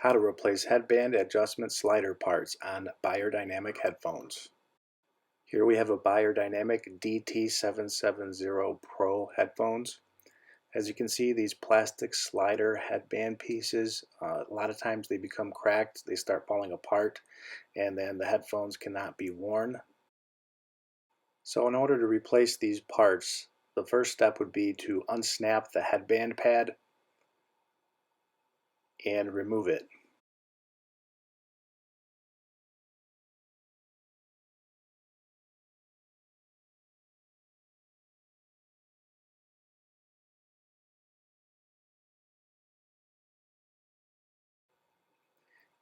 How to replace headband adjustment slider parts on Beyerdynamic headphones. Here we have a Beyerdynamic DT770 Pro headphones. As you can see, these plastic slider headband pieces, a lot of times they become cracked, they start falling apart, and then the headphones cannot be worn. So in order to replace these parts, the first step would be to unsnap the headband pad and remove it.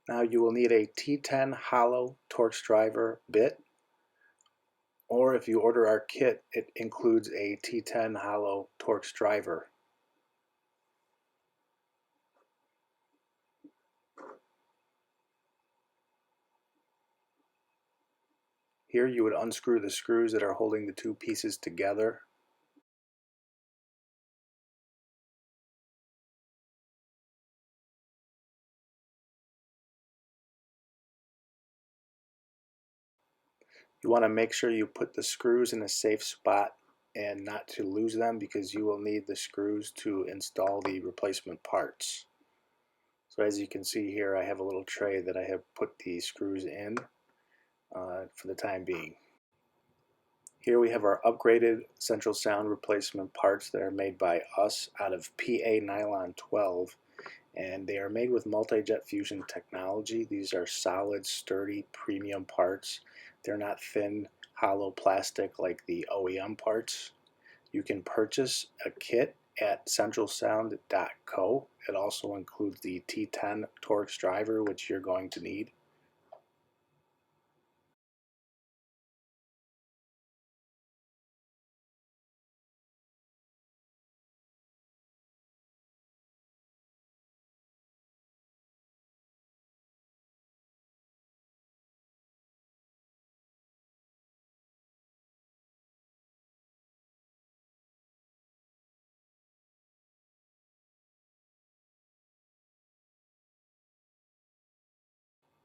Now you will need a T10 hollow Torx driver bit, or if you order our kit, it includes a T10 hollow Torx driver. Here you would unscrew the screws that are holding the two pieces together. You want to make sure you put the screws in a safe spot and not to lose them, because you will need the screws to install the replacement parts. So as you can see here, I have a little tray that I have put the screws in for the time being. Here we have our upgraded central sound replacement parts that are made by us out of PA nylon 12, and they are made with multi-jet fusion technology. These are solid, sturdy, premium parts. They're not thin, hollow plastic like the OEM parts. You can purchase a kit at centralsound.co. It also includes the T10 Torx driver, which you're going to need.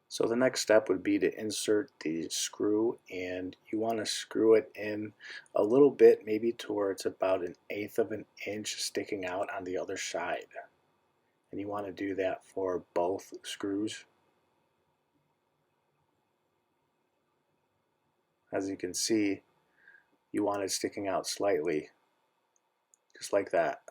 So the next step would be to insert the screw, and you want to screw it in a little bit, maybe towards about 1/8 of an inch sticking out on the other side. And you want to do that for both screws. As you can see, you want it sticking out slightly, just like that.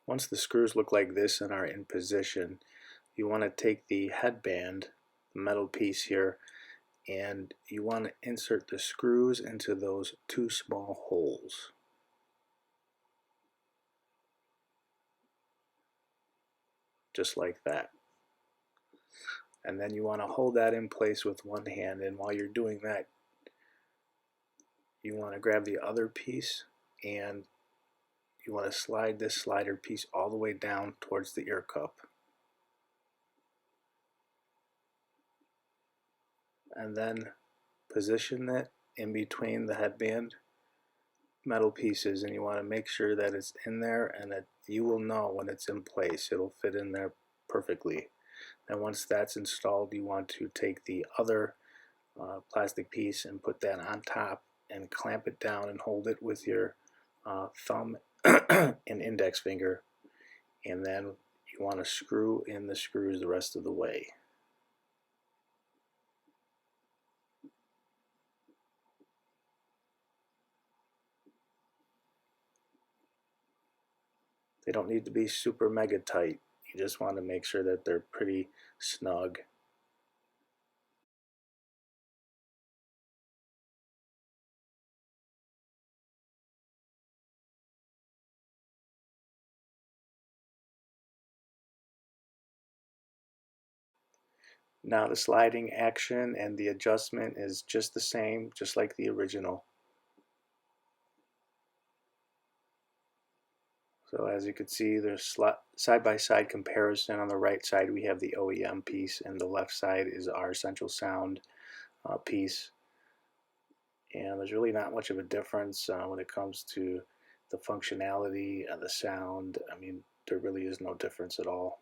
Once the screws look like this and are in position, you want to take the headband, the metal piece here, and you want to insert the screws into those two small holes. Just like that. And then you want to hold that in place with one hand, and while you're doing that, you want to grab the other piece and you want to slide this slider piece all the way down towards the ear cup. And then position it in between the headband metal pieces, and you want to make sure that it's in there and that you will know when it's in place. It'll fit in there perfectly. And once that's installed, you want to take the other plastic piece and put that on top and clamp it down and hold it with your thumb and index finger, and then you want to screw in the screws the rest of the way. They don't need to be super mega tight. You just want to make sure that they're pretty snug. Now the sliding action and the adjustment is just the same, just like the original. So as you can see, there's side-by-side comparison. On the right side we have the OEM piece, and the left side is our Central Sound piece. And there's really not much of a difference when it comes to the functionality and the sound. I mean, there really is no difference at all.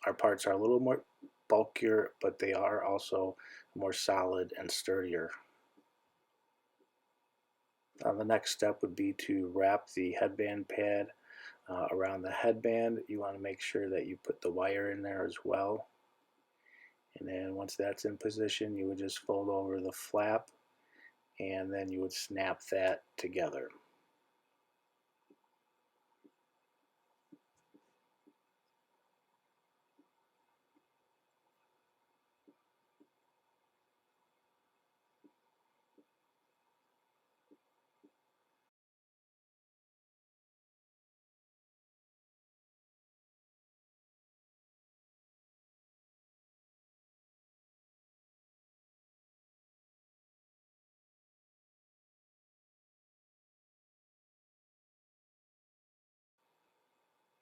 Our parts are a little more bulkier, but they are also more solid and sturdier. The next step would be to wrap the headband pad around the headband. You want to make sure that you put the wire in there as well. And then once that's in position, you would just fold over the flap, and then you would snap that together.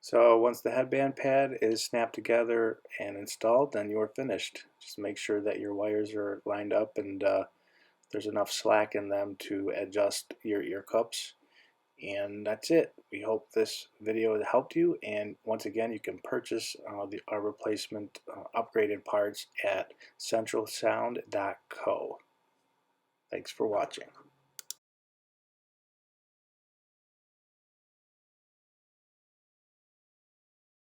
So once the headband pad is snapped together and installed, then you're finished. Just make sure that your wires are lined up and there's enough slack in them to adjust your ear cups. And that's it. We hope this video helped you, and once again you can purchase our replacement upgraded parts at centralsound.co. Thanks for watching.